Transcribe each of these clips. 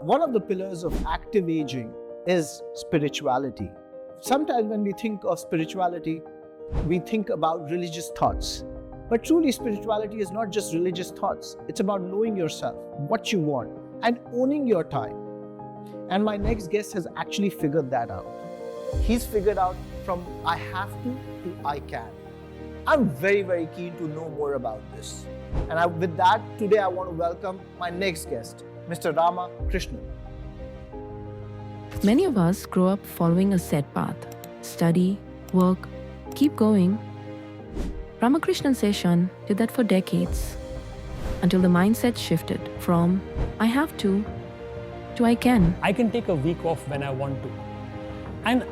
One of the pillars of active aging is spirituality. Sometimes when we think of spirituality, we think about religious thoughts. But truly, spirituality is not just religious thoughts. It's about knowing yourself, what you want, and owning your time. And my next guest has actually figured that out. He's figured out from I have to I can. I'm very, very keen to know more about this. And with that, today I want to welcome my next guest, Mr. Krishnan. Many of us grow up following a set path. Study, work, keep going. Ramakrishnan Seshan did that for decades until the mindset shifted from I have to I can. I can take a week off when I want to. And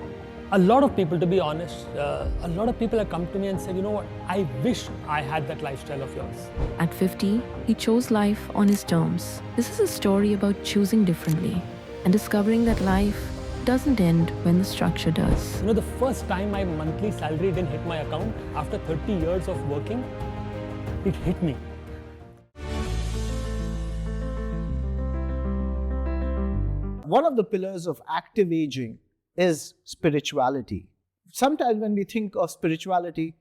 a lot of people, to be honest, a lot of people have come to me and said, you know what, I wish I had that lifestyle of yours. At 50, he chose life on his terms. This is a story about choosing differently and discovering that life doesn't end when the structure does. You know, the first time my monthly salary didn't hit my account after 30 years of working, it hit me. One of the pillars of active aging is spirituality. Sometimes when we think of spirituality,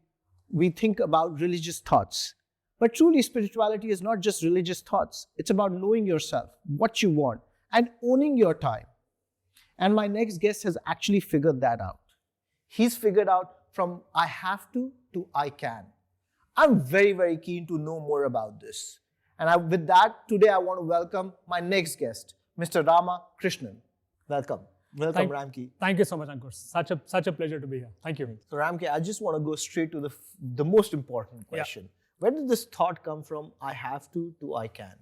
we think about religious thoughts. But truly, spirituality is not just religious thoughts. It's about knowing yourself, what you want, and owning your time. And my next guest has actually figured that out. He's figured out from I have to I can. I'm very, very keen to know more about this. And with that, today I want to welcome my next guest, Mr. Krishnan. Welcome. Welcome, Ramki. Thank you so much, Ankur. Such a pleasure to be here. Thank you. So, Ramki, I just want to go straight to the most important question. Yeah. Where did this thought come from, I have to I can?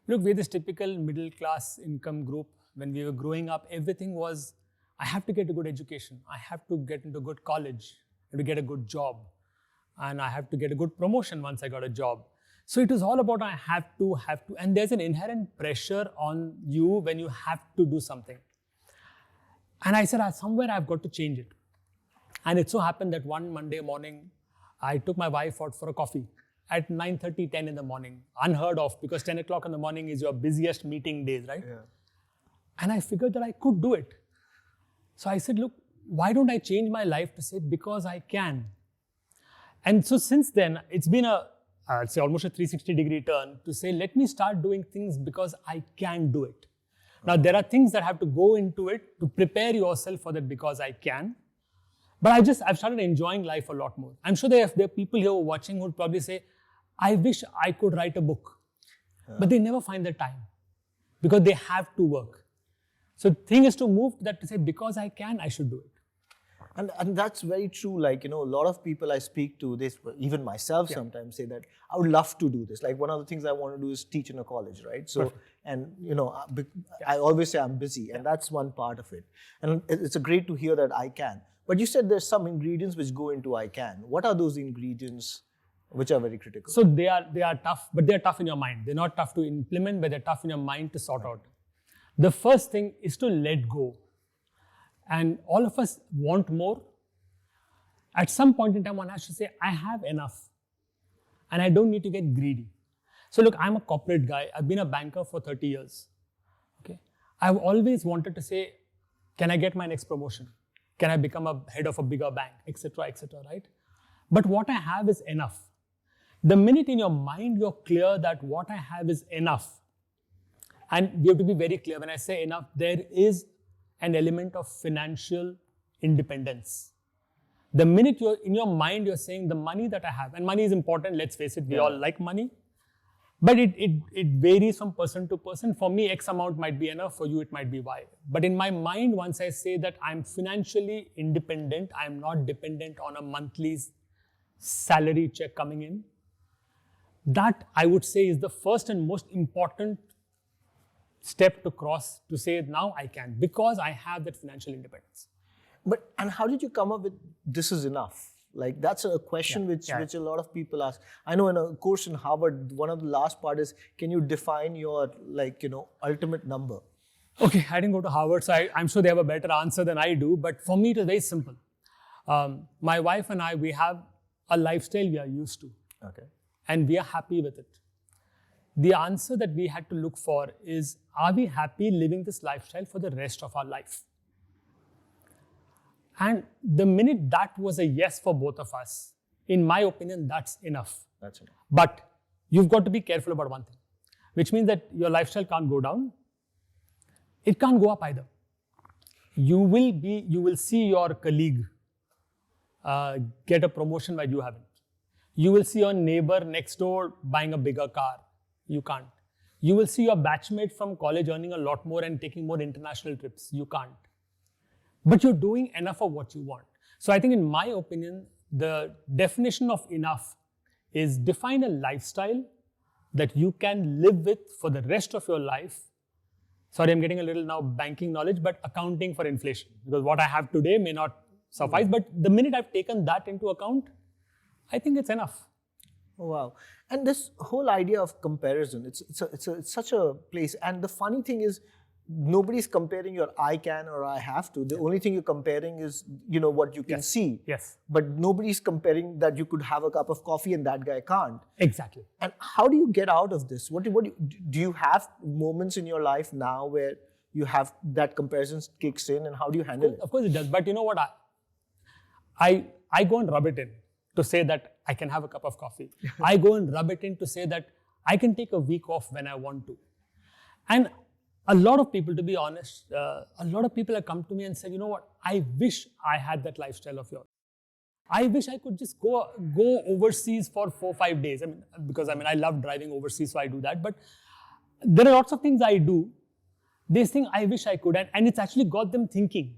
Look, we're this typical middle class income group. When we were growing up, everything was, I have to get a good education. I have to get into a good college to get a good job. And I have to get a good promotion once I got a job. So it was all about I have to. And there's an inherent pressure on you when you have to do something. And I said, somewhere I've got to change it. And it so happened that one Monday morning, I took my wife out for a coffee at 9:30, 10 in the morning. Unheard of, because 10 o'clock in the morning is your busiest meeting days, right? Yeah. And I figured that I could do it. So I said, look, why don't I change my life to say, because I can? And so since then, it's been I'd say almost a 360-degree turn to say, let me start doing things because I can do it. Now, there are things that have to go into it to prepare yourself for that because I can. But I've started enjoying life a lot more. I'm sure there are people here watching who would probably say, I wish I could write a book. But they never find the time because they have to work. So the thing is to move to that to say, because I can, I should do it. And that's very true. Like, a lot of people I speak to, even myself sometimes say that I would love to do this. Like one of the things I want to do is teach in a college, right? So, perfect. And I always say I'm busy, and that's one part of it. And it's great to hear that I can. But you said there's some ingredients which go into I can. What are those ingredients which are very critical? So they are tough, but they're tough in your mind. They're not tough to implement, but they're tough in your mind to sort out. The first thing is to let go. And all of us want more. At some point in time, one has to say, I have enough. And I don't need to get greedy. So look, I'm a corporate guy. I've been a banker for 30 years. Okay, I've always wanted to say, can I get my next promotion? Can I become a head of a bigger bank, etc., right? But what I have is enough. The minute in your mind you're clear that what I have is enough, and we have to be very clear, when I say enough, there is an element of financial independence. The minute in your mind you're saying the money that I have, and money is important, let's face it, we all like money, but it varies from person to person. For me, X amount might be enough, for you it might be Y. But in my mind, once I say that I'm financially independent, I'm not dependent on a monthly salary check coming in, that I would say is the first and most important step to cross to say now I can, because I have that financial independence. And how did you come up with this is enough? Like that's a question which a lot of people ask. I know in a course in Harvard, one of the last part is, can you define your ultimate number? Okay, I didn't go to Harvard, so I'm sure they have a better answer than I do. But for me, it is very simple. My wife and I, we have a lifestyle we are used to. Okay. And we are happy with it. the answer that we had to look for is, are we happy living this lifestyle for the rest of our life? And the minute that was a yes for both of us, in my opinion, that's enough. That's enough. But you've got to be careful about one thing, which means that your lifestyle can't go down. It can't go up either. You will see your colleague get a promotion while you haven't. You will see your neighbor next door buying a bigger car. You can't. You will see your batchmate from college earning a lot more and taking more international trips. You can't. But you're doing enough of what you want. So I think, in my opinion, the definition of enough is define a lifestyle that you can live with for the rest of your life. Sorry, I'm getting a little now banking knowledge, but accounting for inflation. Because what I have today may not suffice, but the minute I've taken that into account, I think it's enough. Oh, wow. And this whole idea of comparison, it's such a place. And the funny thing is, nobody's comparing your I can or I have to. The only thing you're comparing is, what you can see. Yes. But nobody's comparing that you could have a cup of coffee and that guy can't. Exactly. And how do you get out of this? Do you have moments in your life now where you have that comparison kicks in, and how do you handle it? Of course it does. But you know what? I go and rub it in to say that I can have a cup of coffee. I go and rub it in to say that I can take a week off when I want to. And a lot of people, to be honest, a lot of people have come to me and said, you know what, I wish I had that lifestyle of yours. I wish I could just go overseas for 4-5 days. Because I love driving overseas, so I do that. But there are lots of things I do. They think, I wish I could. And it's actually got them thinking.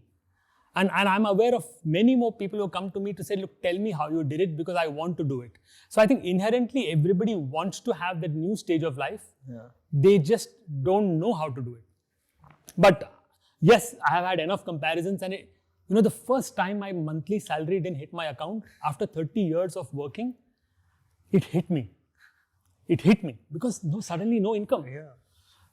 And I'm aware of many more people who come to me to say, look, tell me how you did it, because I want to do it. So I think inherently everybody wants to have that new stage of life. Yeah. They just don't know how to do it. But yes, I have had enough comparisons. And the first time my monthly salary didn't hit my account after 30 years of working, it hit me. It hit me because suddenly no income. Yeah.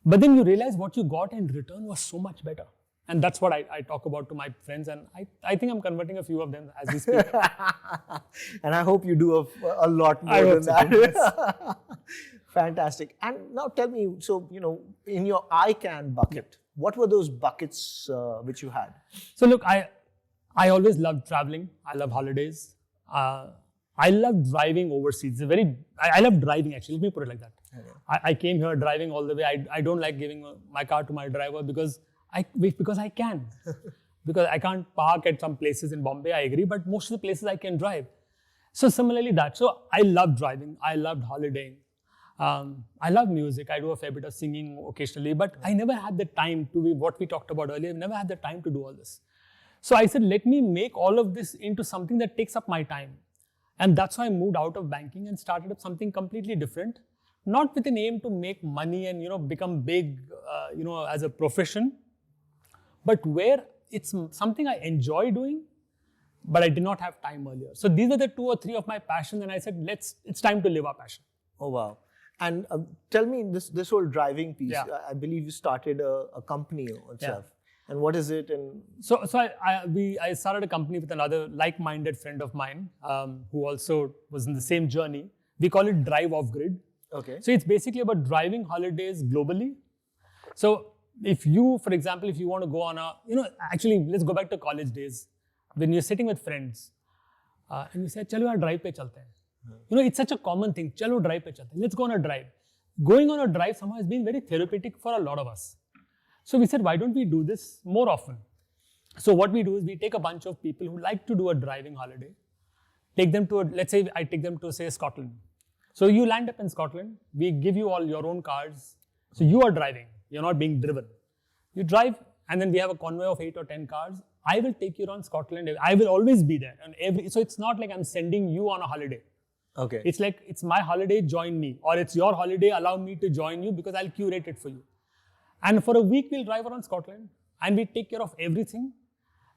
But then you realize what you got in return was so much better. And that's what I talk about to my friends, and I think I'm converting a few of them as we speak. And I hope you do a lot more than that. Yes. Fantastic. And now tell me, so, in your I can bucket, what were those buckets which you had? So look, I always loved traveling. I love holidays. I love driving overseas. I love driving, actually. Let me put it like that. Okay. I came here driving all the way. I don't like giving my car to my driver because I can. Because I can't park at some places in Bombay, I agree, but most of the places I can drive. So similarly that. So I love driving. I loved holidaying. I love music. I do a fair bit of singing occasionally, but I never had the time to be what we talked about earlier. I never had the time to do all this. So I said, let me make all of this into something that takes up my time. And that's why I moved out of banking and started up something completely different. Not with an aim to make money and, become big, as a profession, but where it's something I enjoy doing, but I did not have time earlier. So these are the 2 or 3 of my passions, and I said, it's time to live our passion. Oh, wow. And tell me this whole driving piece. Yeah. I believe you started a company itself. Yeah. And what is it? And so I started a company with another like-minded friend of mine who also was in the same journey. We call it Drive Off Grid. Okay. So it's basically about driving holidays globally. So if you, for example, if you want to go on actually, let's go back to college days. When you're sitting with friends and you say, chalo yaar drive pe chalte hain. It's such a common thing. Chalo drive pe chalte hain. Let's go on a drive. Going on a drive somehow has been very therapeutic for a lot of us. So we said, why don't we do this more often? So what we do is we take a bunch of people who like to do a driving holiday, take them to let's say I take them to, say, Scotland. So you land up in Scotland, we give you all your own cars. So you are driving, you're not being driven. You drive, and then we have a convoy of 8 or 10 cars. I will take you around Scotland. I will always be there. So it's not like I'm sending you on a holiday. Okay. It's like, it's my holiday, join me. Or it's your holiday, allow me to join you because I'll curate it for you. And for a week, we'll drive around Scotland and we take care of everything.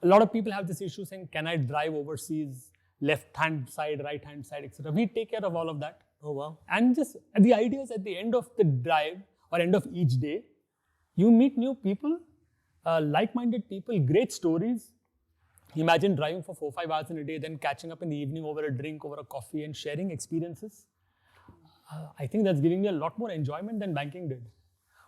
A lot of people have this issue saying, can I drive overseas, left-hand side, right-hand side, etc. We take care of all of that. Oh, wow. And just the idea is at the end of the drive or end of each day, you meet new people, like-minded people, great stories. Imagine driving for 4-5 hours in a day, then catching up in the evening over a drink, over a coffee and sharing experiences. I think that's giving me a lot more enjoyment than banking did.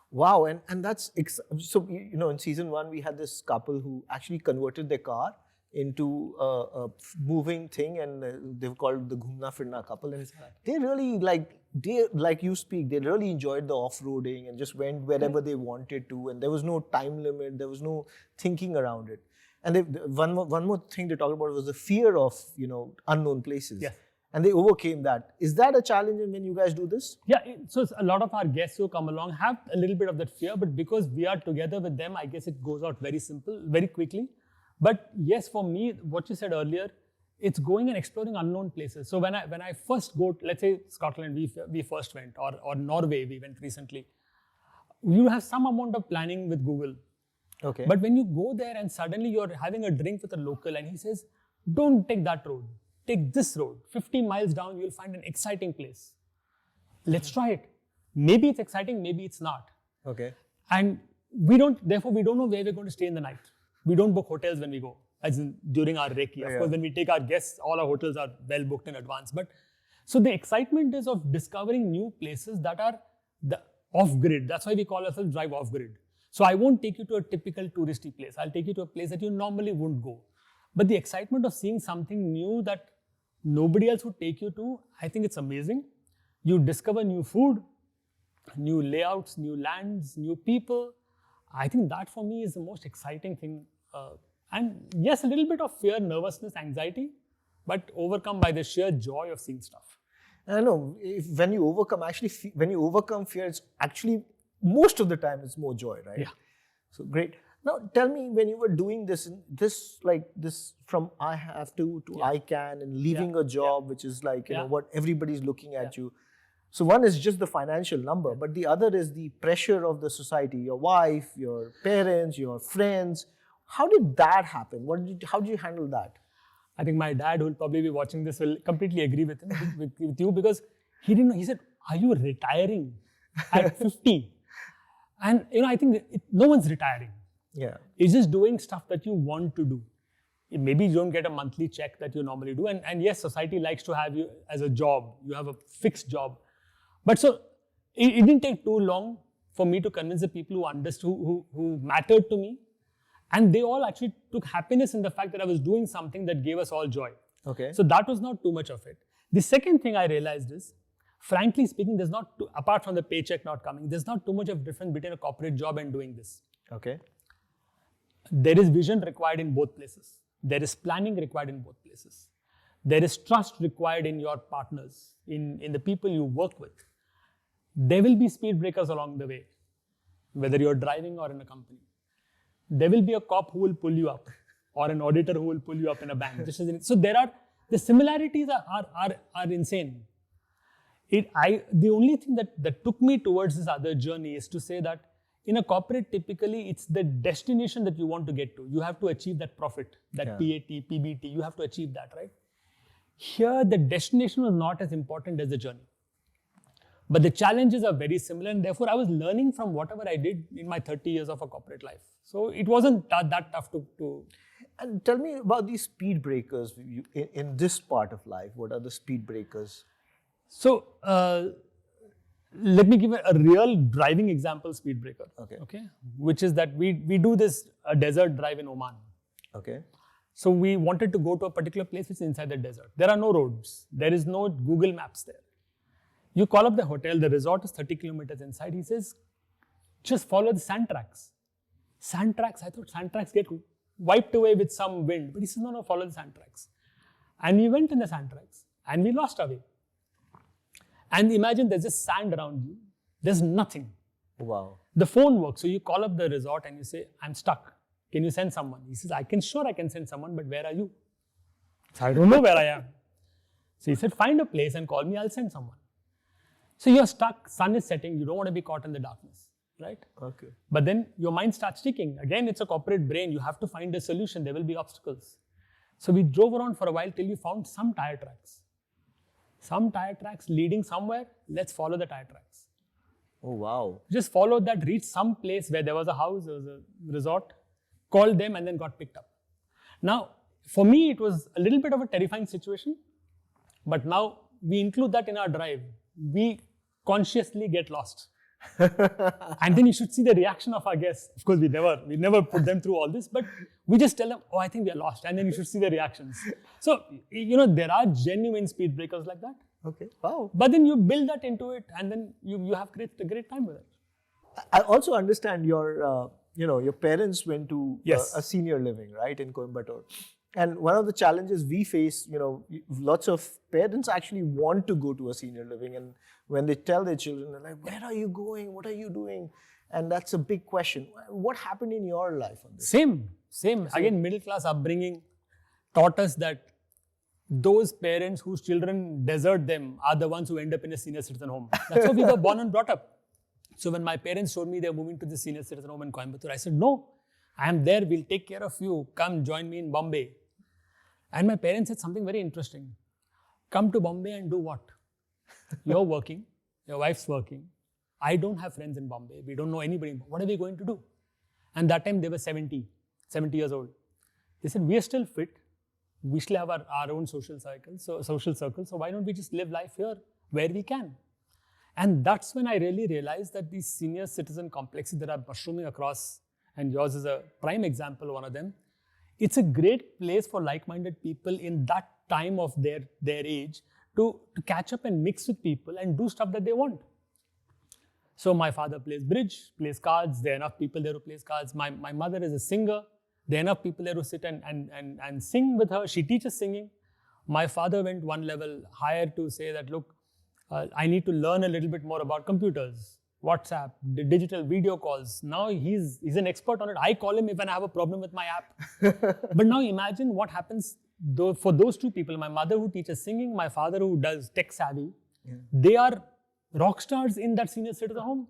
Wow, and that's so. In season 1 we had this couple who actually converted their car into a moving thing, and they were called the Ghumna Firna couple, and they really like you speak. They really enjoyed the off-roading and just went wherever they wanted to, and there was no time limit. There was no thinking around it. And one more thing they talked about was the fear of unknown places. Yes. And they overcame that. Is that a challenge when you guys do this? Yeah, so a lot of our guests who come along have a little bit of that fear, but because we are together with them, I guess it goes out very simple, very quickly. But yes, for me, what you said earlier, it's going and exploring unknown places. So when I first go, let's say Scotland, we first went, or Norway, we went recently. You have some amount of planning with Google. Okay. But when you go there and suddenly you're having a drink with a local and he says, don't take that road. Take this road. 50 miles down, you'll find an exciting place. Let's try it. Maybe it's exciting, maybe it's not. Okay. And therefore we don't know where we're going to stay in the night. We don't book hotels when we go, as in during our recce. Of course, when we take our guests, all our hotels are well booked in advance. But so the excitement is of discovering new places that are off-grid. That's why we call ourselves drive off-grid. So I won't take you to a typical touristy place. I'll take you to a place that you normally wouldn't go. But the excitement of seeing something new that nobody else would take you to, I think it's amazing. You discover new food, new layouts, new lands, new people. I think that for me is the most exciting thing. And yes, a little bit of fear, nervousness, anxiety, but overcome by the sheer joy of seeing stuff. I know when you overcome fear, it's actually most of the time it's more joy, right? Yeah. So great. Now tell me, when you were doing this from I have to I can, and leaving a job, which is what everybody's looking at you. So one is just the financial number, but the other is the pressure of the society, your wife, your parents, your friends. How did that happen? How did you handle that? I think my dad, who will probably be watching this, will completely agree with you, because he didn't know. He said, "Are you retiring at 50?" And I think no one's retiring. Yeah. It's just doing stuff that you want to do. Maybe you don't get a monthly check that you normally do. And yes, society likes to have you as a job. You have a fixed job. But so it didn't take too long for me to convince the people who understood, who mattered to me. And they all actually took happiness in the fact that I was doing something that gave us all joy. Okay. So that was not too much of it. The second thing I realized is, frankly speaking, apart from the paycheck not coming, there's not too much of difference between a corporate job and doing this. Okay. There is vision required in both places. There is planning required in both places. There is trust required in your partners, in the people you work with. There will be speed breakers along the way, whether you're driving or in a company. There will be a cop who will pull you up, or an auditor who will pull you up in a bank. So the similarities are insane. The only thing that took me towards this other journey is to say that in a corporate, typically, it's the destination that you want to get to. You have to achieve that profit, that PAT, PBT, you have to achieve that, right? Here, the destination was not as important as the journey. But the challenges are very similar, and therefore I was learning from whatever I did in my 30 years of a corporate life. So it wasn't that tough to... And tell me about these speed breakers in this part of life. What are the speed breakers? So, let me give a real driving example speed breaker. Okay. Which is that we do this desert drive in Oman. Okay. So we wanted to go to a particular place which is inside the desert. There are no roads. There is no Google Maps there. You call up the hotel, the resort is 30 kilometers inside. He says, just follow the sand tracks. Sand tracks? I thought sand tracks get wiped away with some wind. But he says, no, follow the sand tracks. And we went in the sand tracks and we lost our way. And imagine there's just sand around you. There's nothing. Wow. The phone works. So you call up the resort and you say, I'm stuck. Can you send someone? He says, I can send someone, but where are you? So I don't know where I am. So he said, find a place and call me, I'll send someone. So you're stuck, sun is setting, you don't want to be caught in the darkness, right? Okay. But then your mind starts ticking. Again, it's a corporate brain. You have to find a solution. There will be obstacles. So we drove around for a while till we found some tire tracks. Some tire tracks leading somewhere. Let's follow the tire tracks. Oh, wow. Just followed that, reached some place where there was a house, there was a resort, called them and then got picked up. Now, for me, it was a little bit of a terrifying situation. But now we include that in our drive. We consciously get lost. And then you should see the reaction of our guests. Of course, we never put them through all this, but we just tell them, oh, I think we are lost. And then you should see the reactions. So, there are genuine speed breakers like that. Okay. Wow. But then you build that into it, and then you have a great time with it. I also understand your parents went to Yes. a senior living, right, in Coimbatore. And one of the challenges we face, lots of parents actually want to go to a senior living. And when they tell their children, they're like, where are you going? What are you doing? And that's a big question. What happened in your life on this? Same. Again, middle class upbringing taught us that those parents whose children desert them are the ones who end up in a senior citizen home. That's how we were born and brought up. So when my parents told me they're moving to the senior citizen home in Coimbatore, I said, no, I am there. We'll take care of you. Come join me in Bombay. And my parents said something very interesting. Come to Bombay and do what? You're working. Your wife's working. I don't have friends in Bombay. We don't know anybody. What are we going to do? And that time they were 70 years old. They said, we are still fit. We still have our own social circle. So why don't we just live life here where we can? And that's when I really realized that these senior citizen complexes that are mushrooming across, and yours is a prime example of one of them, it's a great place for like-minded people in that time of their age to catch up and mix with people and do stuff that they want. So my father plays bridge, plays cards. There are enough people there who plays cards. My mother is a singer. There are enough people there who sit and sing with her. She teaches singing. My father went one level higher to say that, look, I need to learn a little bit more about computers, WhatsApp, the digital video calls. Now he's an expert on it. I call him if I have a problem with my app. But now imagine what happens for those two people, my mother who teaches singing, my father who does tech savvy. Yeah. They are rock stars in that senior citizen home,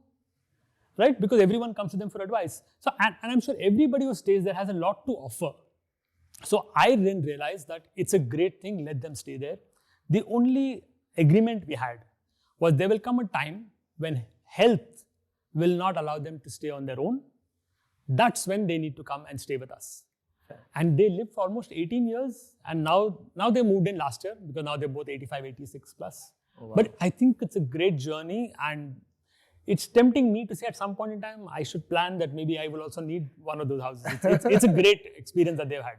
right? Because everyone comes to them for advice. So, and I'm sure everybody who stays there has a lot to offer. So I then realized that it's a great thing, let them stay there. The only agreement we had was there will come a time when health will not allow them to stay on their own. That's when they need to come and stay with us. Okay. And they lived for almost 18 years. And now they moved in last year because now they're both 85, 86 plus. Oh, wow. But I think it's a great journey, and it's tempting me to say at some point in time, I should plan that maybe I will also need one of those houses. It's a great experience that they've had.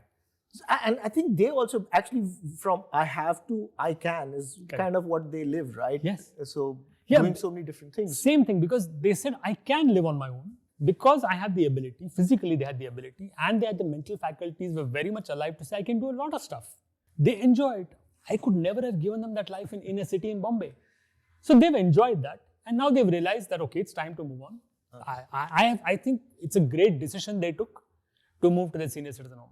And I think they also actually from I have to, I can is kind of what they live, right? Yes. So doing so many different things. Same thing, because they said I can live on my own because I have the ability, physically they had the ability, and they had the mental faculties were very much alive to say I can do a lot of stuff. They enjoy it. I could never have given them that life in a city in Bombay. So they've enjoyed that, and now they've realized that, okay, it's time to move on. I think it's a great decision they took to move to the senior citizen home.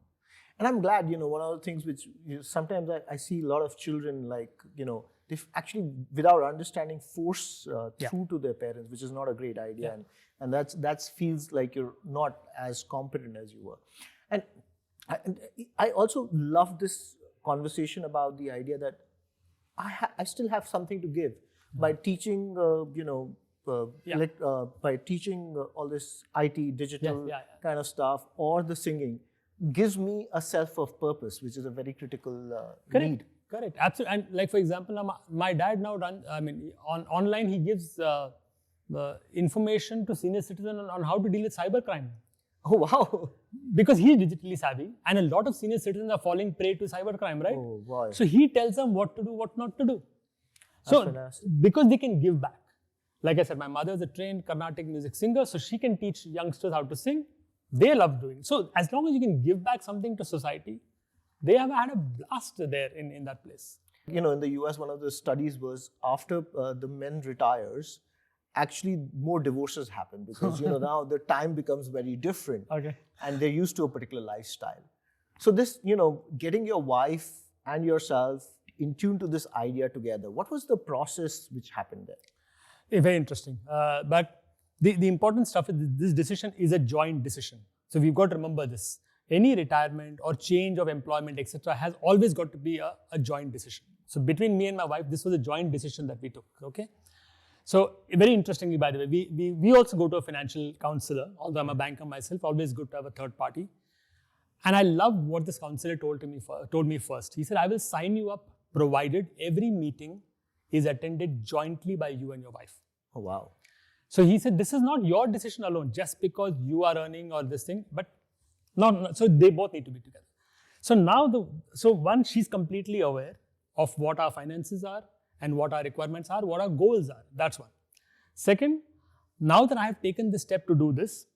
And I'm glad, one of the things which sometimes I see a lot of children they actually, without understanding, force through to their parents, which is not a great idea. Yeah. And that feels like you're not as competent as you were. And I also love this conversation about the idea that I still have something to give by teaching, by teaching all this IT, digital kind of stuff, or the singing, gives me a self of purpose, which is a very critical need. Correct, absolutely. And like, for example, my dad now online he gives information to senior citizens on how to deal with cybercrime. Oh, wow. Because he's digitally savvy, and a lot of senior citizens are falling prey to cybercrime, right? Oh, wow. So he tells them what to do, what not to do. That's fantastic. Because they can give back. Like I said, my mother is a trained Carnatic music singer, so she can teach youngsters how to sing. They love doing it. So as long as you can give back something to society, they have had a blast there in that place. In the US, one of the studies was after the men retires, actually more divorces happen because now the time becomes very different. Okay. And they're used to a particular lifestyle. So this, getting your wife and yourself in tune to this idea together, what was the process which happened there? Very interesting. But the important stuff is this decision is a joint decision. So we've got to remember this. Any retirement or change of employment, etc., has always got to be a joint decision. So between me and my wife, this was a joint decision that we took. Okay. So very interestingly, by the way, we also go to a financial counselor. Although I'm a banker myself, always good to have a third party. And I love what this counselor told me first. He said, I will sign you up provided every meeting is attended jointly by you and your wife. Oh, wow. So he said, this is not your decision alone, just because you are earning or this thing, but so they both need to be together. So now, one, she's completely aware of what our finances are and what our requirements are, what our goals are. That's one. Second, now that I have taken the step to do this,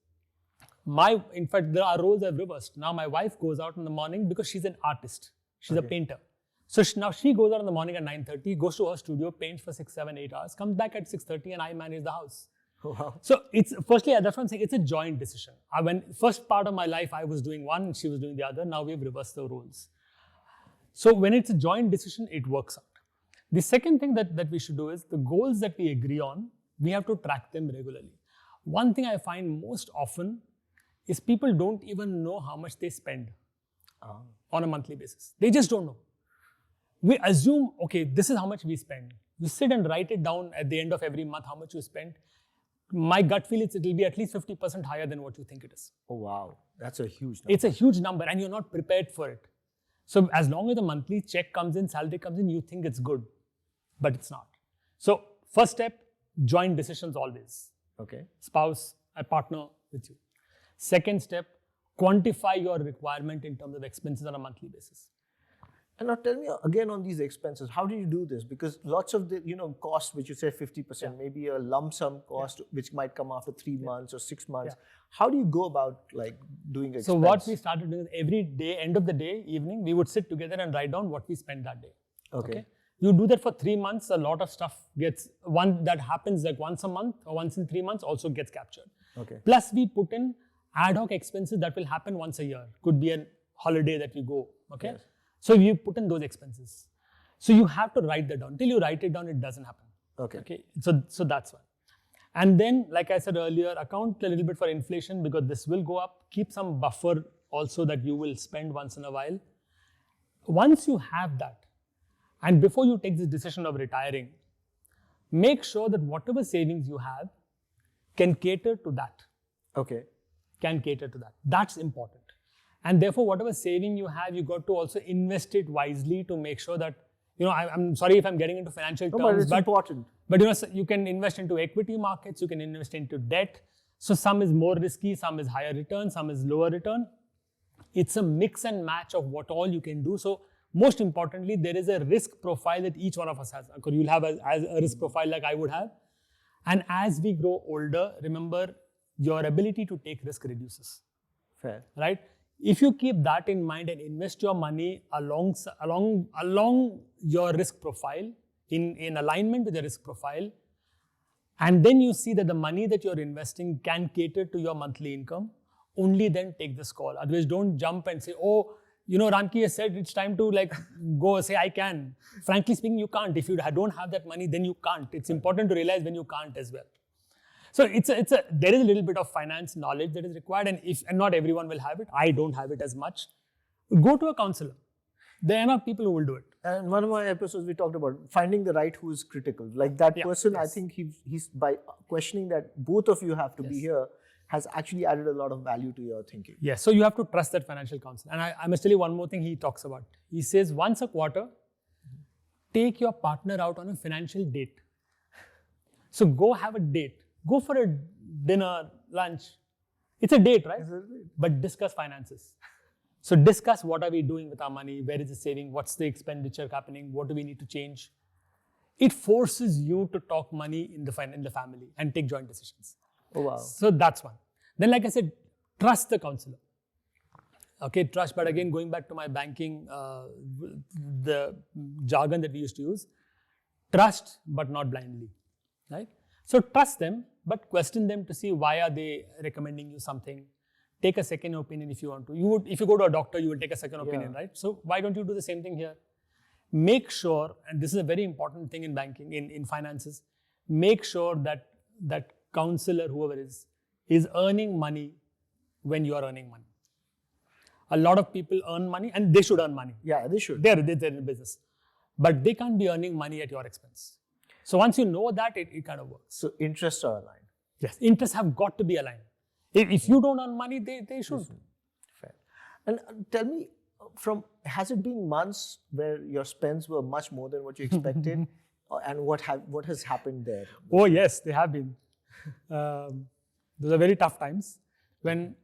in fact, our roles have reversed. Now my wife goes out in the morning because she's an artist. She's a painter. So now she goes out in the morning at 9:30, goes to her studio, paints for 6, 7, 8 hours, comes back at 6:30, and I manage the house. Wow. So firstly, that's what I'm saying, it's a joint decision. When first part of my life, I was doing one and she was doing the other. Now we've reversed the roles. So when it's a joint decision, it works out. The second thing that we should do is the goals that we agree on, we have to track them regularly. One thing I find most often is people don't even know how much they spend on a monthly basis. They just don't know. We assume, okay, this is how much we spend. You sit and write it down at the end of every month how much you spend. My gut feel is it will be at least 50% higher than what you think it is. Oh, wow. That's a huge number. It's a huge number and you're not prepared for it. So as long as the monthly check comes in, salary comes in, you think it's good, but it's not. So first step, joint decisions always. Okay. Spouse, a partner with you. Second step, quantify your requirement in terms of expenses on a monthly basis. And now tell me again on these expenses, how do you do this? Because lots of the costs, which you said 50%, maybe a lump sum cost, which might come after 3 months or 6 months. How do you go about doing expense? So what we started doing is every day, end of the day, evening, we would sit together and write down what we spent that day. Okay. You do that for 3 months, a lot of stuff that happens like once a month or once in 3 months also gets captured. Okay. Plus we put in ad hoc expenses that will happen once a year. Could be a holiday that we go, okay? Yes. So you put in those expenses. So you have to write that down. Until you write it down, it doesn't happen. Okay. So that's one. And then, like I said earlier, account a little bit for inflation because this will go up. Keep some buffer also that you will spend once in a while. Once you have that, and before you take this decision of retiring, make sure that whatever savings you have can cater to that. Okay. Can cater to that. That's important. And therefore, whatever saving you have, you got to also invest it wisely to make sure that, I'm sorry if I'm getting into financial terms. But it's important. But you can invest into equity markets, you can invest into debt. So some is more risky, some is higher return, some is lower return. It's a mix and match of what all you can do. So most importantly, there is a risk profile that each one of us has. You'll have a risk profile like I would have. And as we grow older, remember, your ability to take risk reduces. Fair. Right? If you keep that in mind and invest your money along your risk profile, in alignment with the risk profile, and then you see that the money that you're investing can cater to your monthly income, only then take this call. Otherwise, don't jump and say, oh, Ramki has said it's time to go say I can. Frankly speaking, you can't. If you don't have that money, then you can't. It's important to realize when you can't as well. So there is a little bit of finance knowledge that is required, and not everyone will have it. I don't have it as much. Go to a counselor. There are enough people who will do it. And one of my episodes we talked about finding the right who is critical. Like that person, yes. I think he's by questioning that both of you have to be here, has actually added a lot of value to your thinking. Yes, so you have to trust that financial counselor. And I must tell you one more thing he talks about. He says once a quarter, take your partner out on a financial date. So go have a date. Go for a dinner, lunch. It's a date, right? But discuss finances. So discuss what are we doing with our money, where is the saving, what's the expenditure happening, what do we need to change. It forces you to talk money in the family and take joint decisions. Oh, wow. So that's one. Then like I said, trust the counselor. Okay, trust, but again, going back to my banking, the jargon that we used to use, trust but not blindly, right? So trust them, but question them to see why are they recommending you something. Take a second opinion if you want to. If you go to a doctor, you will take a second opinion, right? So why don't you do the same thing here? Make sure, and this is a very important thing in banking, in finances, make sure that counselor, whoever is earning money when you are earning money. A lot of people earn money, and they should earn money. Yeah, they should. They're in business. But they can't be earning money at your expense. So once you know that, it kind of works. So interests are aligned. Yes, interests have got to be aligned. If you don't earn money, they should. Fair. And tell me, has it been months where your spends were much more than what you expected? And what has happened there? Oh yes, they have been. Those are very tough times when,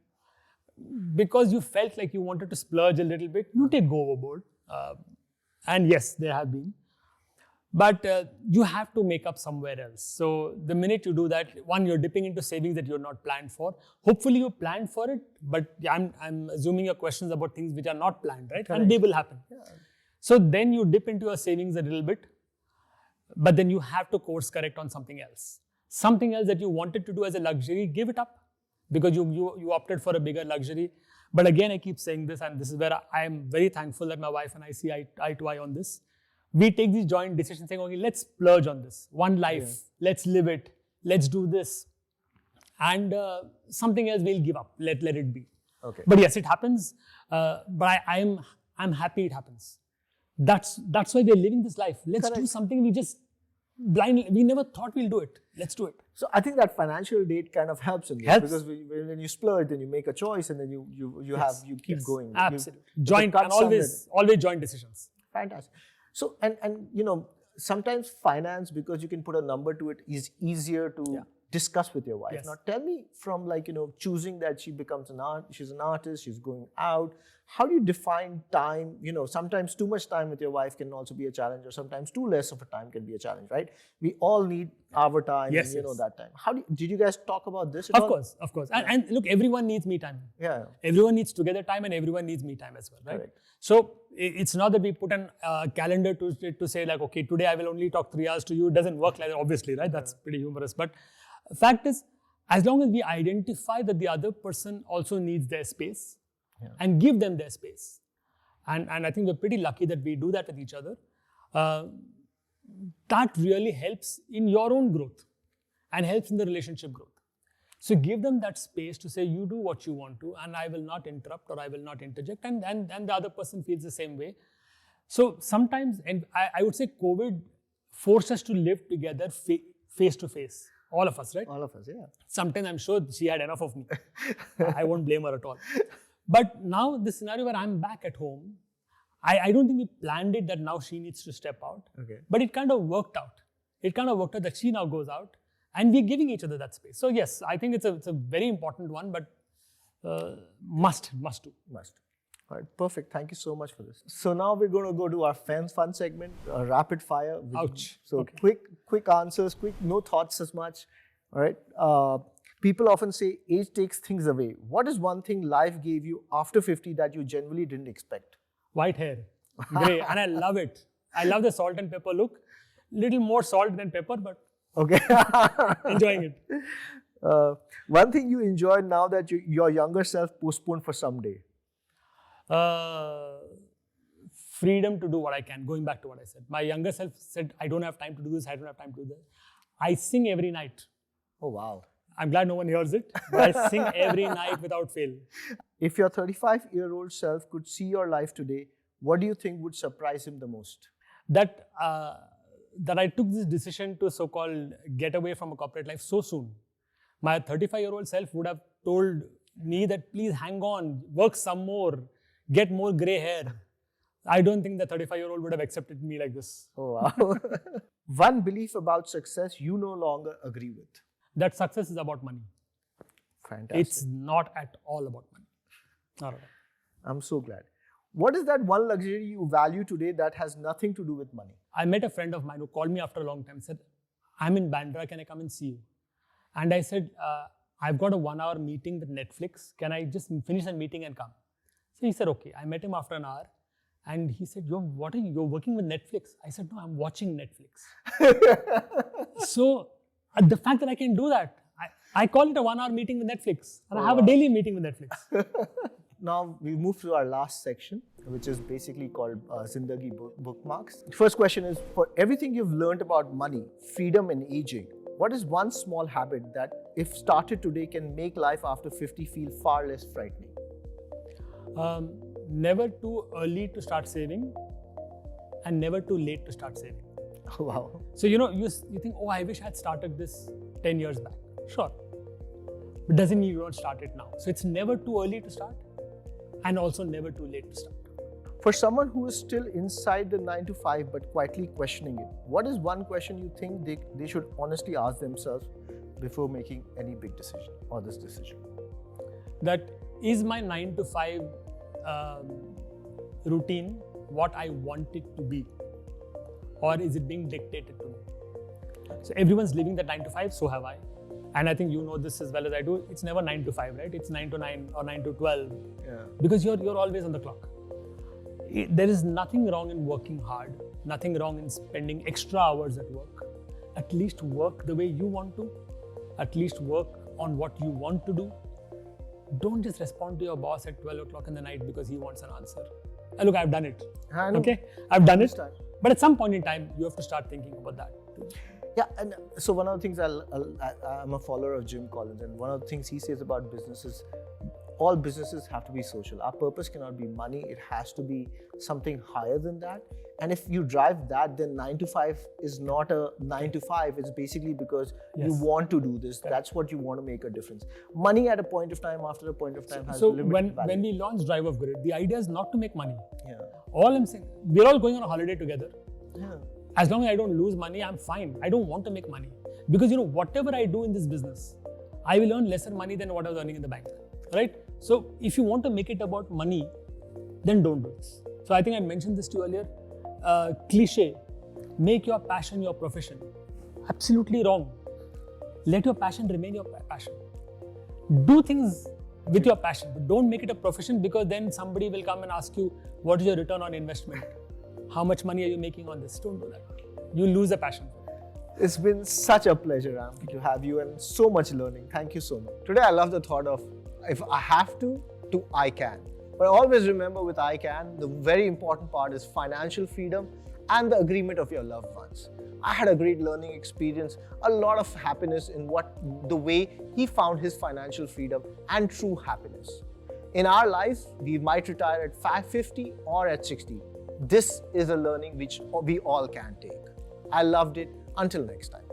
because you felt like you wanted to splurge a little bit, you did go overboard. And yes, there have been. But you have to make up somewhere else. So the minute you do that, one, you're dipping into savings that you're not planned for. Hopefully you planned for it, but I'm assuming your questions about things which are not planned, right? Correct. And they will happen. Yeah. So then you dip into your savings a little bit, but then you have to course correct on something else. Something else that you wanted to do as a luxury, give it up because you opted for a bigger luxury. But again, I keep saying this, and this is where I am very thankful that my wife and I see eye to eye on this. We take these joint decisions saying, okay, let's splurge on this. One life, let's live it, let's do this. And something else we'll give up, let it be. Okay. But yes, it happens. But I'm happy it happens. That's why we're living this life. Let's do something we just blindly, we never thought we'll do it. Let's do it. So I think that financial date kind of helps in this. Helps. Because when you splurge, then you make a choice and then you keep going. Absolutely. Joint, and always joint decisions. Fantastic. So, and sometimes finance, because you can put a number to it, is easier to discuss with your wife. Yes. Now, tell me from choosing that she becomes she's an artist, she's going out. How do you define time? Sometimes too much time with your wife can also be a challenge, or sometimes too less of a time can be a challenge, right? We all need our time, yes, and that time. Did you guys talk about this at all? Of course. And look, everyone needs me time. Yeah. Everyone needs together time, and everyone needs me time as well, right? Correct. So it's not that we put a calendar to say like, okay, today I will only talk 3 hours to you. It doesn't work like that, obviously, right? That's pretty humorous. But fact is, as long as we identify that the other person also needs their space and give them their space. And I think we're pretty lucky that we do that with each other. That really helps in your own growth and helps in the relationship growth. So give them that space to say, you do what you want to, and I will not interrupt or I will not interject, and the other person feels the same way. So sometimes, and I would say COVID forced us to live together face to face. All of us, right? All of us, yeah. Sometimes I'm sure she had enough of me. I won't blame her at all. But now the scenario where I'm back at home, I don't think we planned it that now she needs to step out. Okay. But it kind of worked out. It kind of worked out that she now goes out and we're giving each other that space. So yes, I think it's a very important one, but must do. Must. All right, perfect. Thank you so much for this. So now we're going to go to our fun segment, rapid fire. Ouch. So okay. quick answers, no thoughts as much. All right. People often say age takes things away. What is one thing life gave you after 50 that you genuinely didn't expect? White hair, grey, and I love it. I love the salt and pepper look. Little more salt than pepper, but okay, enjoying it. One thing you enjoy now that your younger self postponed for someday? Freedom to do what I can. Going back to what I said. My younger self said, I don't have time to do this, I don't have time to do that. I sing every night. Oh, wow. I'm glad no one hears it, but I sing every night without fail. If your 35-year-old self could see your life today, what do you think would surprise him the most? That I took this decision to so-called get away from a corporate life so soon. My 35-year-old self would have told me that please hang on, work some more, get more grey hair. I don't think the 35-year-old would have accepted me like this. Oh, wow. One belief about success you no longer agree with? That success is about money. Fantastic. It's not at all about money. Not at all. I'm so glad. What is that one luxury you value today that has nothing to do with money? I met a friend of mine who called me after a long time and said, I'm in Bandra, can I come and see you? And I said, I've got a 1-hour meeting with Netflix. Can I just finish that meeting and come? So he said, okay. I met him after an hour. And he said, you're working with Netflix? I said, no, I'm watching Netflix. So the fact that I can do that, I call it a 1-hour meeting with Netflix. And I have a daily meeting with Netflix. Now we move to our last section, which is basically called Zindagi Bookmarks. First question is, for everything you've learned about money, freedom and aging, what is one small habit that, if started today, can make life after 50 feel far less frightening? Never too early to start saving and never too late to start saving. Wow. So, you think, oh, I wish I had started this 10 years back. Sure. But doesn't mean you don't start it now. So it's never too early to start and also never too late to start. For someone who is still inside the 9 to 5 but quietly questioning it, what is one question you think they should honestly ask themselves before making any big decision or this decision? That is my 9 to 5 routine what I want it to be, or is it being dictated to me? So everyone's living that 9 to 5, so have I. And I think you know this as well as I do. It's never 9 to 5, right? It's 9 to 9 or 9 to 12. Yeah. Because you're always on the clock. There is nothing wrong in working hard, nothing wrong in spending extra hours at work. At least work the way you want to. At least work on what you want to do. Don't just respond to your boss at 12 o'clock in the night because he wants an answer. Look, I've done it. Okay, I've done it. But at some point in time, you have to start thinking about that too. Yeah, and so one of the things I'm a follower of Jim Collins, and one of the things he says about businesses, all businesses have to be social. Our purpose cannot be money, it has to be something higher than that. And if you drive that, then 9 to 5 is not a 9 to 5, it's basically because you want to do this, that's what you want to make a difference. Money at a point of time, after a point of time has limited value. When we launched Drive of Grid, the idea is not to make money. Yeah. All I'm saying, we're all going on a holiday together. Yeah. As long as I don't lose money, I'm fine. I don't want to make money. Because whatever I do in this business, I will earn lesser money than what I was earning in the bank, right? So if you want to make it about money, then don't do this. So I think I mentioned this to you earlier. Cliche, make your passion your profession. Absolutely wrong. Let your passion remain your passion. Do things with your passion, but don't make it a profession, because then somebody will come and ask you, what is your return on investment? How much money are you making on this? Don't do that. You lose the passion. It's been such a pleasure, Ramki, to have you, and so much learning. Thank you so much. Today, I love the thought of, if I have to I can. But always remember, with I can, the very important part is financial freedom and the agreement of your loved ones. I had a great learning experience, a lot of happiness in the way he found his financial freedom and true happiness. In our lives, we might retire at 50 or at 60. This is a learning which we all can take. I loved it. Until next time.